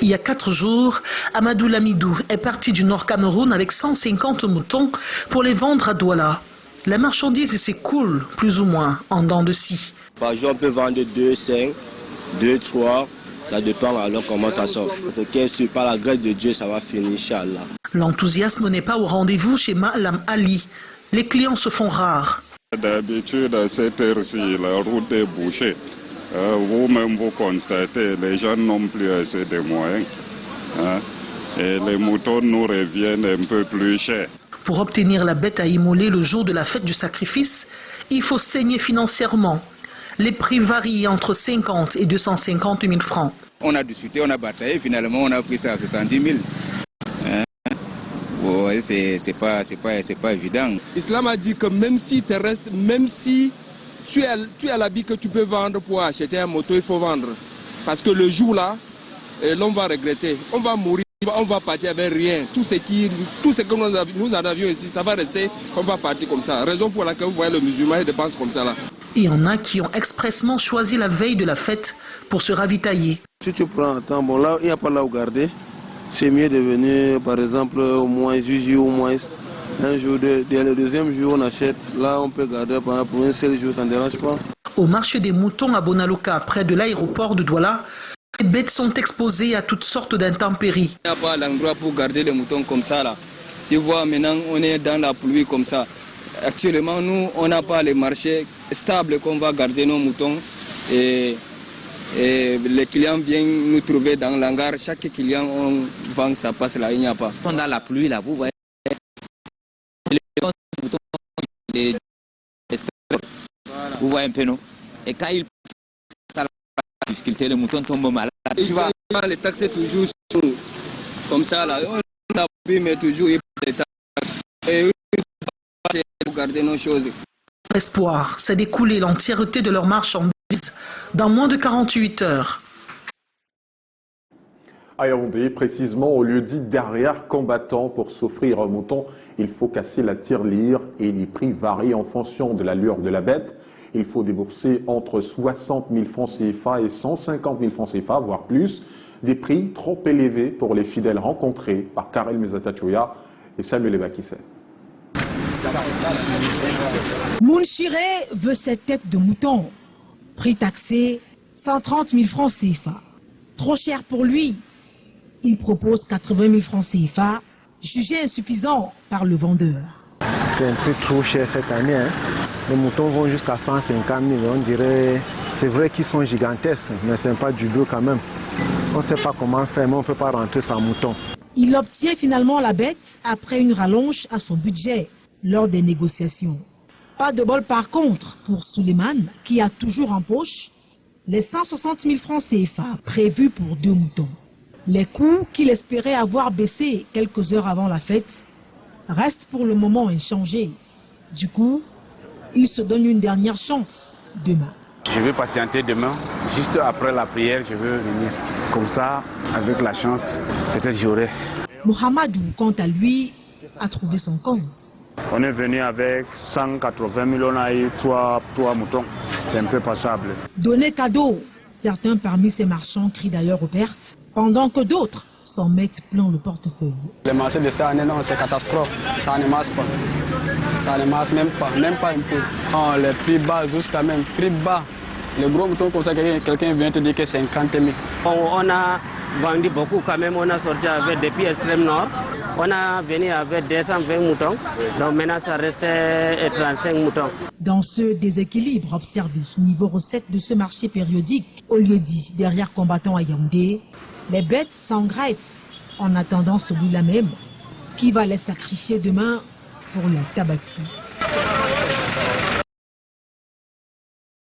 Il y a 4 jours, Amadou Lamidou est parti du Nord Cameroun avec 150 moutons pour les vendre à Douala. La marchandise s'écoule plus ou moins en dents de scie. Par jour, on peut vendre 2, 5, 2, 3, ça dépend alors comment ça sort. Ce qui est sûr, par la grâce de Dieu, ça va finir, Inch'Allah. L'enthousiasme n'est pas au rendez-vous chez Malam Ali. Les clients se font rares. D'habitude, à cette heure-ci, la route est bouchée. Vous-même, vous constatez, les gens n'ont plus assez de moyens. Et les moutons nous reviennent un peu plus chers. Pour obtenir la bête à immoler le jour de la fête du sacrifice, il faut saigner financièrement. Les prix varient entre 50 et 250 000 francs. On a discuté, on a bataillé, finalement on a pris ça à 70 000. Ouais, c'est pas évident. L'islam a dit que même si tu as l'habit que tu peux vendre pour acheter un moto, il faut vendre. Parce que le jour là, l'on va regretter. On va mourir, on va partir avec rien. Tout ce que nous en avions ici, ça va rester, on va partir comme ça. Raison pour laquelle vous voyez le musulman, il dépense comme ça là. Il y en a qui ont expressément choisi la veille de la fête pour se ravitailler. Si tu prends un temps, bon là, il n'y a pas là où garder. C'est mieux de venir, par exemple, au moins 8 jours, au moins un jour. Le deuxième jour, on achète. Là, on peut garder pour un seul jour, ça ne dérange pas. Au marché des moutons à Bonaloka, près de l'aéroport de Douala, les bêtes sont exposées à toutes sortes d'intempéries. Il n'y a pas l'endroit pour garder les moutons comme ça là. Tu vois, maintenant, on est dans la pluie comme ça. Actuellement, nous, on n'a pas les marchés stables qu'on va garder nos moutons. Et les clients viennent nous trouver dans l'hangar. Chaque client, on vend, ça passe là, il n'y a pas. On a la pluie là, vous voyez. Vous voyez un peu, non? Et quand il difficulté, le mouton tombe malade. Tu vois, les taxes toujours comme ça là. On a pris, mais toujours il les taxes. Et pour garder nos choses. L'espoir, c'est d'écouler l'entièreté de leurs marchandises dans moins de 48 heures. À Yaoundé, précisément au lieu dit derrière combattant, pour s'offrir un mouton, il faut casser la tirelire et les prix varient en fonction de l'allure de la bête. Il faut débourser entre 60 000 francs CFA et 150 000 francs CFA, voire plus. Des prix trop élevés pour les fidèles rencontrés par Karel Mezatachouya et Samuel Ebakissé. Mounchiré veut cette tête de mouton. Prix taxé, 130 000 francs CFA. Trop cher pour lui. Il propose 80 000 francs CFA, jugé insuffisant par le vendeur. C'est un peu trop cher cette année. Les moutons vont jusqu'à 150 000. On dirait, c'est vrai qu'ils sont gigantesques, mais ce n'est pas du dos quand même. On ne sait pas comment faire, mais on ne peut pas rentrer sans mouton. Il obtient finalement la bête après une rallonge à son budget lors des négociations. Pas de bol par contre pour Suleiman, qui a toujours en poche les 160 000 francs CFA prévus pour 2 moutons. Les coûts qu'il espérait avoir baissé quelques heures avant la fête restent pour le moment inchangés. Du coup, il se donne une dernière chance demain. Je vais patienter demain, juste après la prière, je veux venir. Comme ça, avec la chance, peut-être j'aurai. Mohamedou, quant à lui, a trouvé son compte. On est venu avec 180 000, on a eu 3 moutons. C'est un peu passable. Donner cadeau. Certains parmi ces marchands crient d'ailleurs aux pertes, pendant que d'autres s'en mettent plein le portefeuille. Les marchés de cette année, non, c'est catastrophe. Ça ne marche pas. Ça ne marche même pas un peu. Oh, les prix bas jusqu'à même, prix bas. Les gros moutons comme ça, quelqu'un vient te dire que 50 000. On a vendu beaucoup quand même, on a sorti avec depuis l'extrême nord. On a venu avec 220 moutons, donc maintenant ça restait 35 moutons. Dans ce déséquilibre observé niveau recette de ce marché périodique, au lieu dit derrière combattant à Yaoundé, les bêtes s'engraissent en attendant celui-là même qui va les sacrifier demain pour le tabaski.